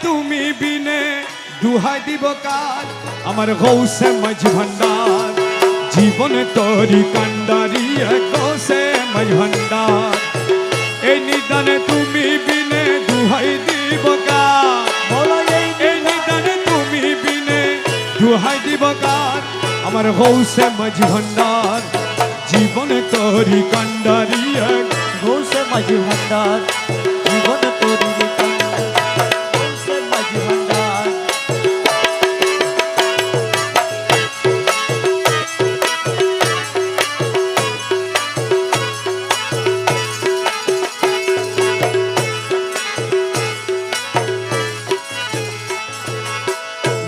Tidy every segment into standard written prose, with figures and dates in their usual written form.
তুমি বিনে দুহাই দিব কার আমার গৌসে মাঝি ভান্ডার জীবনে তোরি কান্ডারি গৌসে মাঝি ভান্ডার এই নিদানে তুমি বিনে দুহাই দিব কার এই নিদানে তুমি বিনে দুহাই দিব কার আমার গৌসে মাঝি ভান্ডার জীবনে তোরি কান্ডারি গৌসে মাঝি ভান্ডার জীবনে তোরি গৌসে মাঝি ভান্ডার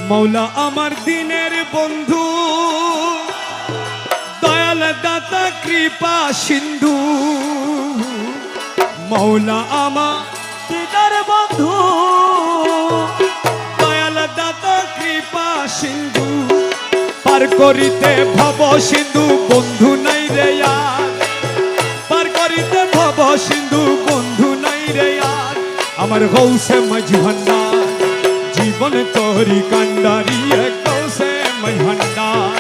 মৌলা আমার দিনের বন্ধু দয়াল দাতা কৃপা সিন্ধু মৌলা আমার দিদার বন্ধু দয়াল দাতা কৃপা সিন্ধু পার করিতে ভব সিন্ধু বন্ধু নাই রে আর পার করিতে ভব সিন্ধু বন্ধু নাই রে আর আমার গৌসে মাঝি ভান্ডার জীবন তোরি কান্ডারি গৌসে মাঝি ভান্ডার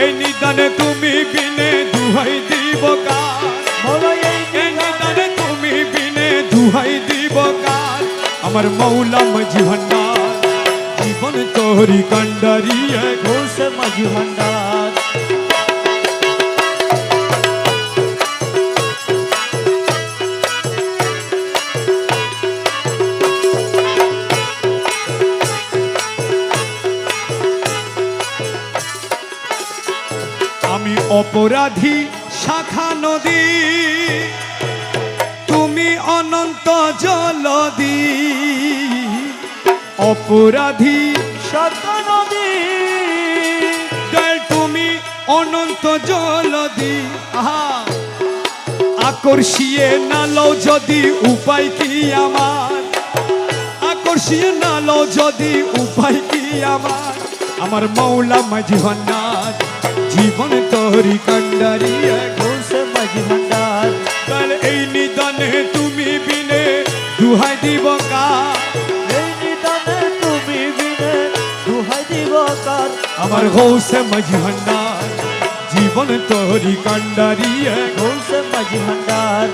এই নিদানে তুমি বিনে দুহাই দিব কার এই নিদানে তুমি বিনে দুহাই দিব কার আমার মৌলা মাঝি ভান্ডার জীবন তোরি কান্ডারি গৌসে মাঝি ভান্ডার আমি অপরাধী শাখা নদী তুমি অনন্ত জলদি অপরাধী শাখা নদী তুমি অনন্ত জলদি আহা আকর্ষিয়ে নালো যদি উপায় কি আমার আকর্ষিয়ে নালো যদি উপায় কি আমার মৌলা মাঝি ভান্ডার জীবন তোরি কান্ডারি গৌসে মাঝি ভান্ডার কাল এই নিদানে তুমি বিনে দুহাই দিব কার এই নিদানে তুমি বিনে দুহাই দিব কার আমার গৌসে মাঝি ভান্ডার জীবন তোরি কান্ডারি গৌসে মাঝি ভান্ডার